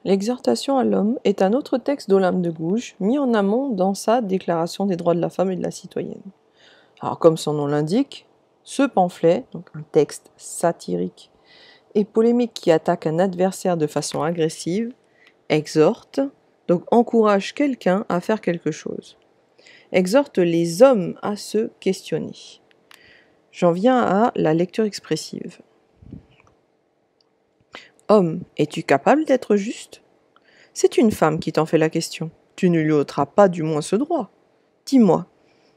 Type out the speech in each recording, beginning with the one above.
L'exhortation à l'homme est un autre texte d'Olympe de Gouges, mis en amont dans sa Déclaration des droits de la femme et de la citoyenne. Alors comme son nom l'indique, ce pamphlet, donc un texte satirique et polémique qui attaque un adversaire de façon agressive, exhorte, donc encourage quelqu'un à faire quelque chose. Exhorte les hommes à se questionner. J'en viens à la lecture expressive. Homme, es-tu capable d'être juste ? C'est une femme qui t'en fait la question. Tu ne lui ôteras pas du moins ce droit. Dis-moi,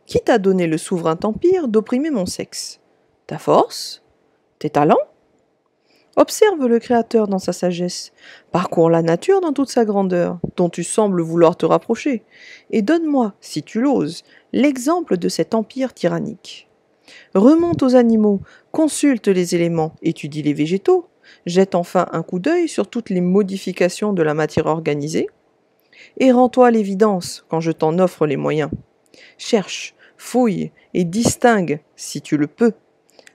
qui t'a donné le souverain empire d'opprimer mon sexe ? Ta force ? Tes talents ? Observe le Créateur dans sa sagesse. Parcours la nature dans toute sa grandeur, dont tu sembles vouloir te rapprocher, et donne-moi, si tu l'oses, l'exemple de cet empire tyrannique. Remonte aux animaux, consulte les éléments, étudie les végétaux, jette enfin un coup d'œil sur toutes les modifications de la matière organisée, et rends-toi à l'évidence quand je t'en offre les moyens. Cherche, fouille et distingue, si tu le peux,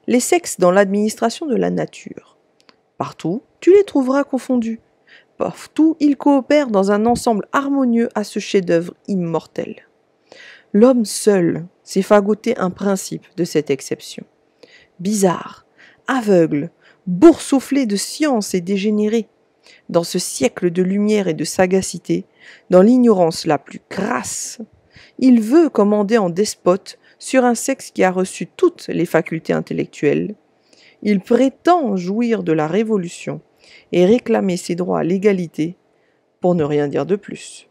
les sexes dans l'administration de la nature. Partout, tu les trouveras confondus. Partout, ils coopèrent dans un ensemble harmonieux à ce chef-d'œuvre immortel. L'homme seul s'est fagoté un principe de cette exception. Bizarre, aveugle, boursouflé de science et dégénéré, dans ce siècle de lumière et de sagacité, dans l'ignorance la plus crasse, il veut commander en despote sur un sexe qui a reçu toutes les facultés intellectuelles. Il prétend jouir de la révolution et réclamer ses droits à l'égalité, pour ne rien dire de plus.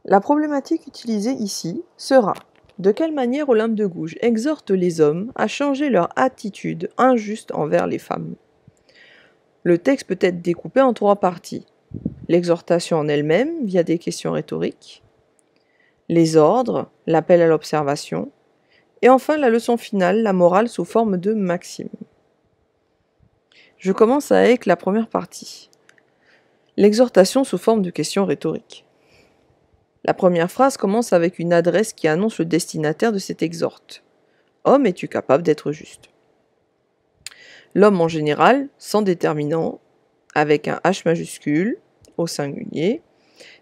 La problématique utilisée ici sera: de quelle manière Olympe de Gouges exhorte les hommes à changer leur attitude injuste envers les femmes. Le texte peut être découpé en 3 parties. L'exhortation en elle-même via des questions rhétoriques, les ordres, l'appel à l'observation, et enfin la leçon finale, la morale sous forme de maxime. Je commence avec la première partie. L'exhortation sous forme de questions rhétoriques. La première phrase commence avec une adresse qui annonce le destinataire de cette exhorte. Homme, es-tu capable d'être juste ? L'homme en général, sans déterminant, avec un H majuscule, au singulier,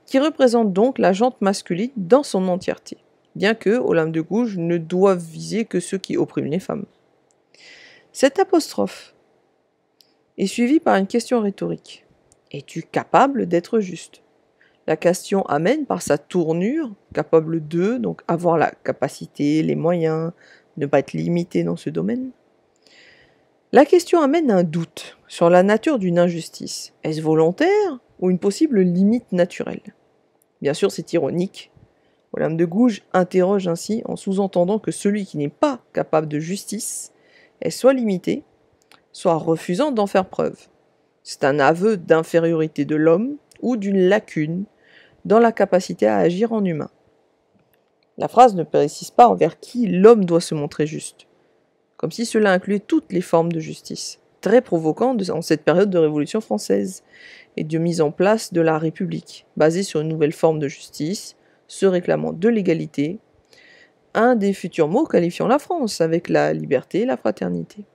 qui représente donc la jante masculine dans son entièreté, bien que Olympe de Gouges ne doive viser que ceux qui oppriment les femmes. Cette apostrophe est suivie par une question rhétorique. Es-tu capable d'être juste ? La question amène par sa tournure, capable de, donc avoir la capacité, les moyens, ne pas être limité dans ce domaine. La question amène un doute sur la nature d'une injustice. Est-ce volontaire ou une possible limite naturelle ? Bien sûr, c'est ironique. Olympe de Gouges interroge ainsi en sous-entendant que celui qui n'est pas capable de justice est soit limité, soit refusant d'en faire preuve. C'est un aveu d'infériorité de l'homme ou d'une lacune dans la capacité à agir en humain. La phrase ne précise pas envers qui l'homme doit se montrer juste, comme si cela incluait toutes les formes de justice, très provoquant en cette période de Révolution française et de mise en place de la République, basée sur une nouvelle forme de justice, se réclamant de l'égalité, un des futurs mots qualifiant la France avec la liberté et la fraternité.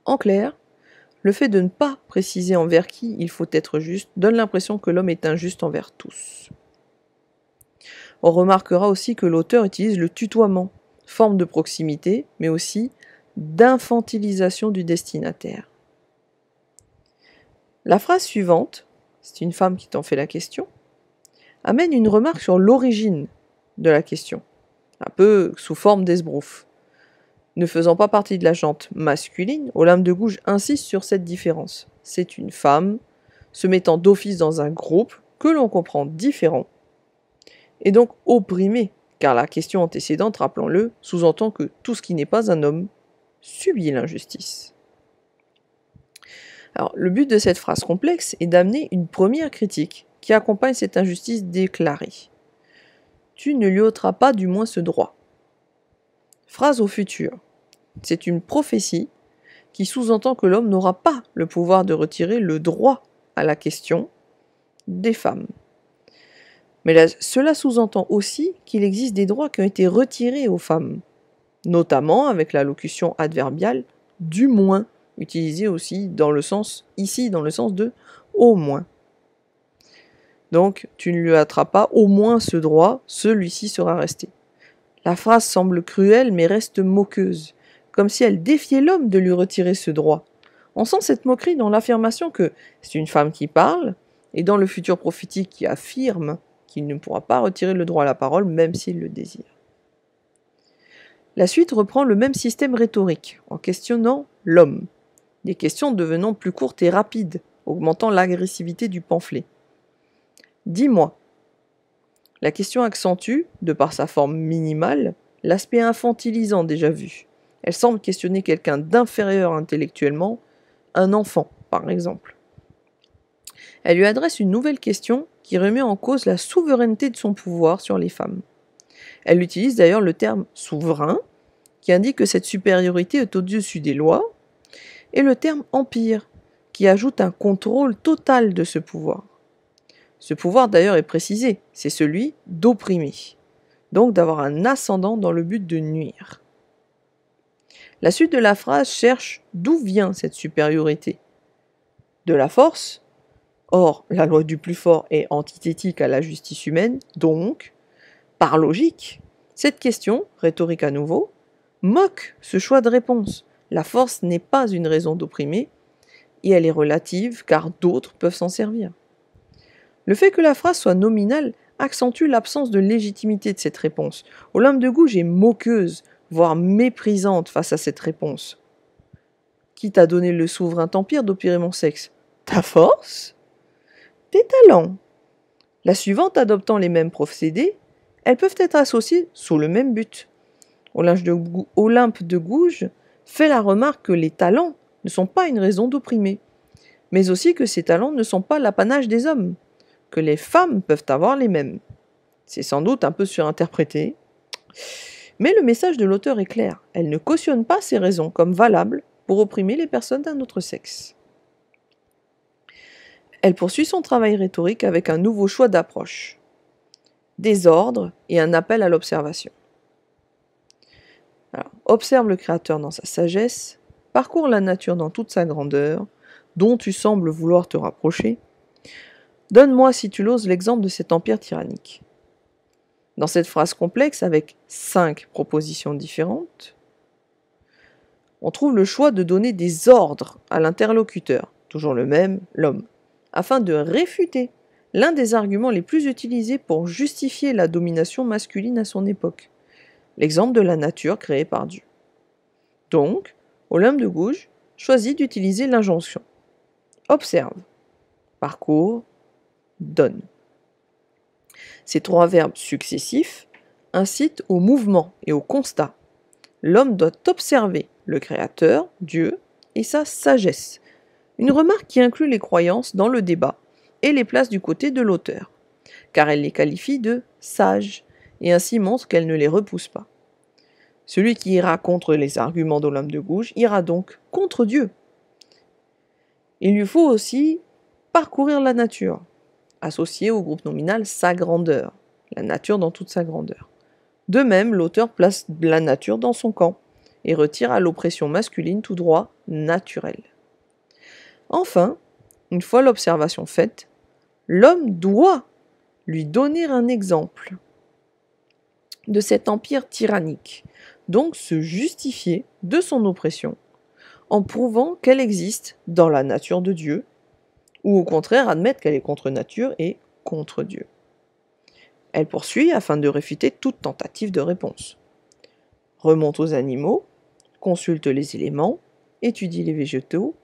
En clair, le fait de ne pas préciser envers qui il faut être juste donne l'impression que l'homme est injuste envers tous. On remarquera aussi que l'auteur utilise le tutoiement, forme de proximité, mais aussi d'infantilisation du destinataire. La phrase suivante, c'est une femme qui t'en fait la question, amène une remarque sur l'origine de la question, un peu sous forme d'esbrouffe. Ne faisant pas partie de la jante masculine, Olympe de Gouges insiste sur cette différence. C'est une femme se mettant d'office dans un groupe que l'on comprend différent, et donc opprimée, car la question antécédente, rappelons-le, sous-entend que tout ce qui n'est pas un homme subit l'injustice. Alors, le but de cette phrase complexe est d'amener une première critique qui accompagne cette injustice déclarée. Tu ne lui ôteras pas du moins ce droit. Phrase au futur. C'est une prophétie qui sous-entend que l'homme n'aura pas le pouvoir de retirer le droit à la question des femmes. Mais là, cela sous-entend aussi qu'il existe des droits qui ont été retirés aux femmes, notamment avec la locution adverbiale « du moins utilisé aussi dans le sens, ici, dans le sens de au moins. Donc, tu ne lui attrapes pas au moins ce droit, celui-ci sera resté. La phrase semble cruelle mais reste moqueuse, comme si elle défiait l'homme de lui retirer ce droit. On sent cette moquerie dans l'affirmation que c'est une femme qui parle, et dans le futur prophétique qui affirme qu'il ne pourra pas retirer le droit à la parole même s'il le désire. La suite reprend le même système rhétorique, en questionnant l'homme, des questions devenant plus courtes et rapides, augmentant l'agressivité du pamphlet. Dis-moi. La question accentue, de par sa forme minimale, l'aspect infantilisant déjà vu. Elle semble questionner quelqu'un d'inférieur intellectuellement, un enfant, par exemple. Elle lui adresse une nouvelle question qui remet en cause la souveraineté de son pouvoir sur les femmes. Elle utilise d'ailleurs le terme « souverain », qui indique que cette supériorité est au-dessus des lois, et le terme « empire », qui ajoute un contrôle total de ce pouvoir. Ce pouvoir d'ailleurs est précisé, c'est celui d'opprimer, donc d'avoir un ascendant dans le but de nuire. La suite de la phrase cherche d'où vient cette supériorité. De la force. Or, la loi du plus fort est antithétique à la justice humaine, donc, par logique, cette question, rhétorique à nouveau, moque ce choix de réponse. La force n'est pas une raison d'opprimer, et elle est relative car d'autres peuvent s'en servir. Le fait que la phrase soit nominale accentue l'absence de légitimité de cette réponse. Olympe de Gouges est moqueuse, voire méprisante face à cette réponse. Qui t'a donné le souverain empire d'opérer mon sexe? Ta force? Tes talents? La suivante adoptant les mêmes procédés, elles peuvent être associées sous le même but. Olympe de Gouges fait la remarque que les talents ne sont pas une raison d'opprimer, mais aussi que ces talents ne sont pas l'apanage des hommes, que les femmes peuvent avoir les mêmes. C'est sans doute un peu surinterprété, mais le message de l'auteur est clair. Elle ne cautionne pas ces raisons comme valables pour opprimer les personnes d'un autre sexe. Elle poursuit son travail rhétorique avec un nouveau choix d'approche, des ordres et un appel à l'observation. Alors, observe le Créateur dans sa sagesse, parcours la nature dans toute sa grandeur, dont tu sembles vouloir te rapprocher. Donne-moi, si tu l'oses, l'exemple de cet empire tyrannique. Dans cette phrase complexe, avec 5 propositions différentes, on trouve le choix de donner des ordres à l'interlocuteur, toujours le même, l'homme, afin de réfuter l'un des arguments les plus utilisés pour justifier la domination masculine à son époque, l'exemple de la nature créée par Dieu. Donc, Olympe de Gouges choisit d'utiliser l'injonction. Observe, parcours, donne. Ces 3 verbes successifs incitent au mouvement et au constat. L'homme doit observer le Créateur, Dieu, et sa sagesse. Une remarque qui inclut les croyances dans le débat et les place du côté de l'auteur, car elle les qualifie de sages et ainsi montre qu'elle ne les repousse pas. Celui qui ira contre les arguments d'Olympe de Gouges ira donc contre Dieu. Il lui faut aussi parcourir la nature, associée au groupe nominal sa grandeur, la nature dans toute sa grandeur. De même, l'auteur place la nature dans son camp et retire à l'oppression masculine tout droit naturel. Enfin, une fois l'observation faite, l'homme doit lui donner un exemple de cet empire tyrannique, donc se justifier de son oppression en prouvant qu'elle existe dans la nature de Dieu, ou au contraire admettre qu'elle est contre nature et contre Dieu. Elle poursuit afin de réfuter toute tentative de réponse. Remonte aux animaux, consulte les éléments, étudie les végétaux,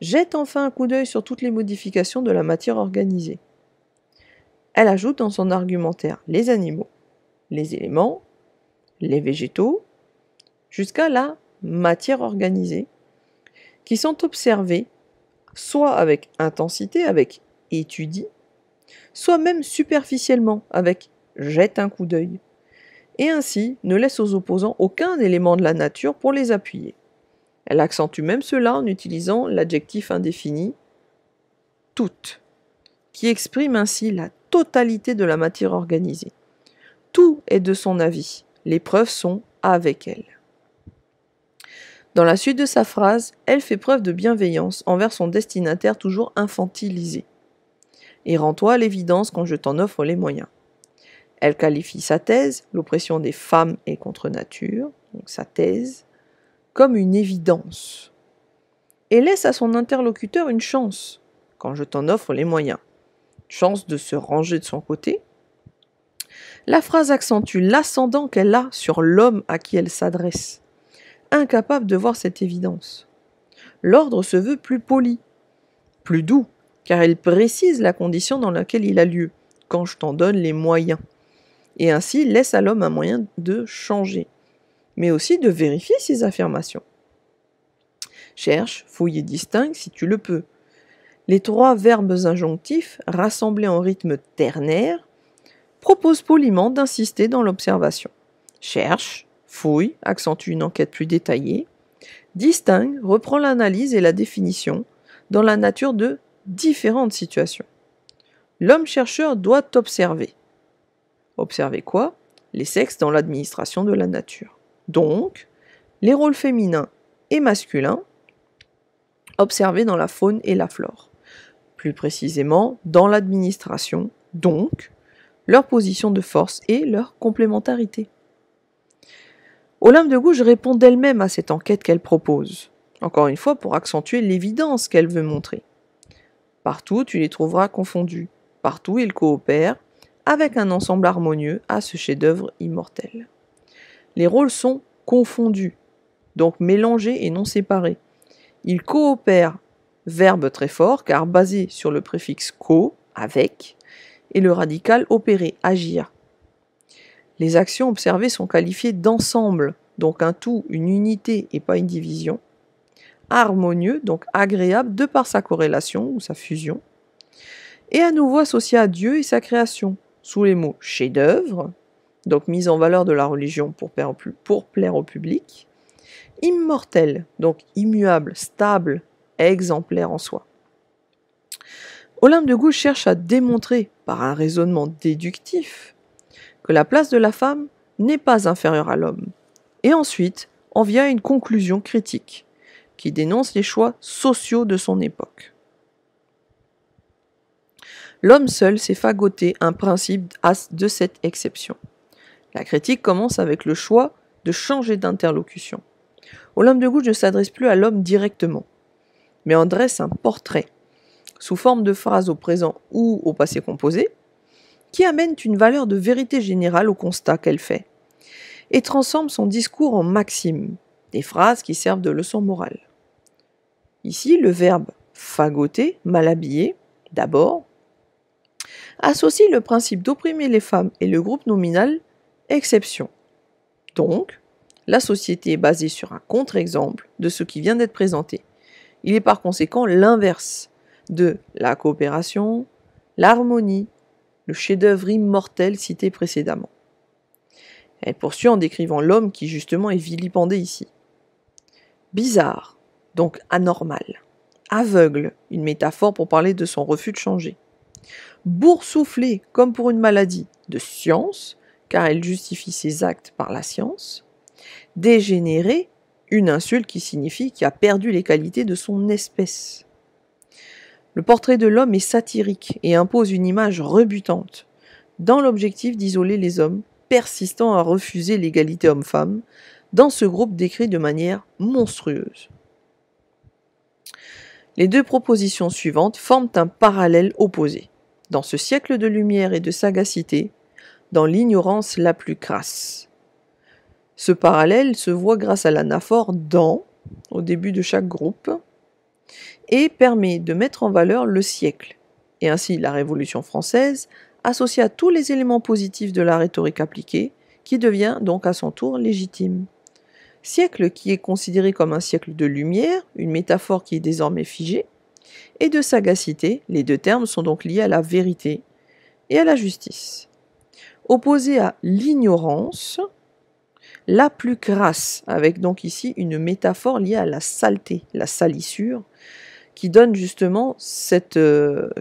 jette enfin un coup d'œil sur toutes les modifications de la matière organisée. Elle ajoute dans son argumentaire les animaux, les éléments, les végétaux, jusqu'à la matière organisée, qui sont observés soit avec intensité, avec étudie, soit même superficiellement, avec jette un coup d'œil, et ainsi ne laisse aux opposants aucun élément de la nature pour les appuyer. Elle accentue même cela en utilisant l'adjectif indéfini « toute », qui exprime ainsi la totalité de la matière organisée. Tout est de son avis, les preuves sont avec elle. Dans la suite de sa phrase, elle fait preuve de bienveillance envers son destinataire toujours infantilisé. Et rends-toi à l'évidence quand je t'en offre les moyens. Elle qualifie sa thèse, l'oppression des femmes est contre nature, donc sa thèse, comme une évidence. Et laisse à son interlocuteur une chance, quand je t'en offre les moyens. Chance de se ranger de son côté. La phrase accentue l'ascendant qu'elle a sur l'homme à qui elle s'adresse, incapable de voir cette évidence. L'ordre se veut plus poli, plus doux, car il précise la condition dans laquelle il a lieu, quand je t'en donne les moyens, et ainsi laisse à l'homme un moyen de changer, mais aussi de vérifier ses affirmations. Cherche, fouille et distingue si tu le peux. Les 3 verbes injonctifs, rassemblés en rythme ternaire, proposent poliment d'insister dans l'observation. Cherche, fouille, accentue une enquête plus détaillée. Distingue, reprend l'analyse et la définition dans la nature de différentes situations. L'homme chercheur doit observer. Observer quoi? Les sexes dans l'administration de la nature. Donc, les rôles féminins et masculins observés dans la faune et la flore. Plus précisément, dans l'administration, donc, leur position de force et leur complémentarité. Olympe de Gouges répond d'elle-même à cette enquête qu'elle propose, encore une fois pour accentuer l'évidence qu'elle veut montrer. Partout, tu les trouveras confondus. Partout, ils coopèrent avec un ensemble harmonieux à ce chef-d'œuvre immortel. Les rôles sont confondus, donc mélangés et non séparés. Ils coopèrent, verbe très fort car basé sur le préfixe co, avec, et le radical opérer, agir. Les actions observées sont qualifiées d'ensemble, donc un tout, une unité et pas une division. Harmonieux, donc agréable de par sa corrélation ou sa fusion. Et à nouveau associé à Dieu et sa création, sous les mots chef-d'œuvre, donc mise en valeur de la religion pour plaire au public. Immortel, donc immuable, stable, exemplaire en soi. Olympe de Gouges cherche à démontrer, par un raisonnement déductif, que la place de la femme n'est pas inférieure à l'homme, et ensuite en vient à une conclusion critique, qui dénonce les choix sociaux de son époque. L'homme seul s'est fagoté un principe de cette exception. La critique commence avec le choix de changer d'interlocution. Olympe de Gouges ne s'adresse plus à l'homme directement, mais en dresse un portrait, sous forme de phrases au présent ou au passé composé, qui amène une valeur de vérité générale au constat qu'elle fait, et transforme son discours en maximes, des phrases qui servent de leçon morale. Ici, le verbe fagoter, mal habillé, d'abord, associe le principe d'opprimer les femmes et le groupe nominal exception. Donc, la société est basée sur un contre-exemple de ce qui vient d'être présenté. Il est par conséquent l'inverse de la coopération, l'harmonie, le chef-d'œuvre immortel cité précédemment. Elle poursuit en décrivant l'homme qui justement est vilipendé ici. Bizarre, donc anormal. Aveugle, une métaphore pour parler de son refus de changer. Boursouflé, comme pour une maladie, de science, car elle justifie ses actes par la science. Dégénéré, une insulte qui signifie qu'il a perdu les qualités de son espèce. Le portrait de l'homme est satirique et impose une image rebutante, dans l'objectif d'isoler les hommes, persistant à refuser l'égalité homme-femme, dans ce groupe décrit de manière monstrueuse. Les 2 propositions suivantes forment un parallèle opposé. Dans ce siècle de lumière et de sagacité, dans l'ignorance la plus crasse. Ce parallèle se voit grâce à l'anaphore « dans » au début de chaque groupe et permet de mettre en valeur le siècle, et ainsi la Révolution française, associée à tous les éléments positifs de la rhétorique appliquée, qui devient donc à son tour légitime. Siècle qui est considéré comme un siècle de lumière, une métaphore qui est désormais figée, et de sagacité, les 2 termes sont donc liés à la vérité et à la justice. Opposé à l'ignorance, la plus crasse, avec donc ici une métaphore liée à la saleté, la salissure, qui donne justement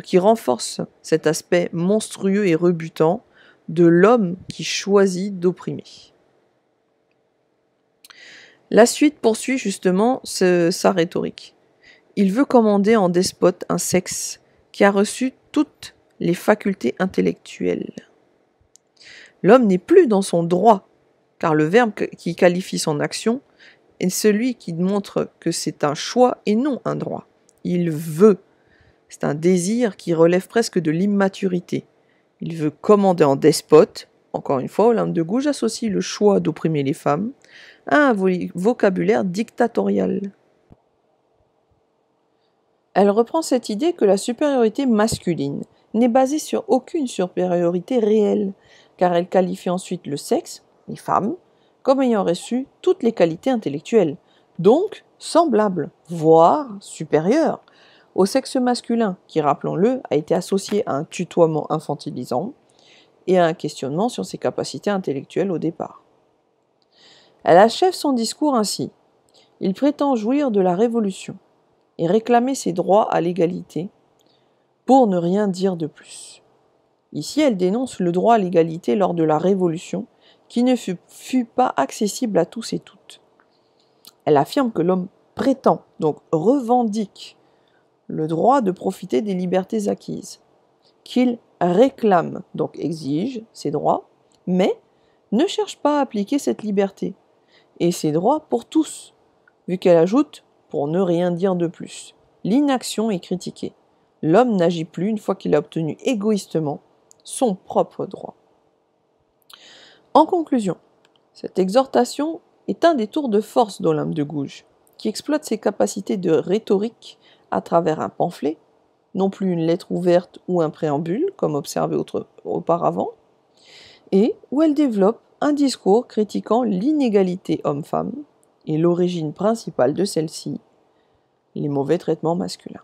qui renforce cet aspect monstrueux et rebutant de l'homme qui choisit d'opprimer. La suite poursuit justement sa rhétorique. Il veut commander en despote un sexe qui a reçu toutes les facultés intellectuelles. L'homme n'est plus dans son droit, car le verbe qui qualifie son action est celui qui montre que c'est un choix et non un droit. Il veut. C'est un désir qui relève presque de l'immaturité. Il veut commander en despote. Encore une fois, Olympe de Gouges associe le choix d'opprimer les femmes à un vocabulaire dictatorial. Elle reprend cette idée que la supériorité masculine n'est basée sur aucune supériorité réelle, car elle qualifie ensuite le sexe, les femmes, comme ayant reçu toutes les qualités intellectuelles, donc semblables, voire supérieures, au sexe masculin, qui, rappelons-le, a été associé à un tutoiement infantilisant et à un questionnement sur ses capacités intellectuelles au départ. Elle achève son discours ainsi. Il prétend jouir de la Révolution et réclamer ses droits à l'égalité, pour ne rien dire de plus. Ici, elle dénonce le droit à l'égalité lors de la Révolution, qui ne fut pas accessible à tous et toutes. Elle affirme que l'homme prétend, donc revendique, le droit de profiter des libertés acquises, qu'il réclame, donc exige, ses droits, mais ne cherche pas à appliquer cette liberté, et ses droits pour tous, vu qu'elle ajoute pour ne rien dire de plus. L'inaction est critiquée. L'homme n'agit plus une fois qu'il a obtenu égoïstement son propre droit. En conclusion, cette exhortation est un des tours de force d'Olympe de Gouges, qui exploite ses capacités de rhétorique à travers un pamphlet, non plus une lettre ouverte ou un préambule, comme observé auparavant, et où elle développe un discours critiquant l'inégalité homme-femme et l'origine principale de celle-ci, les mauvais traitements masculins.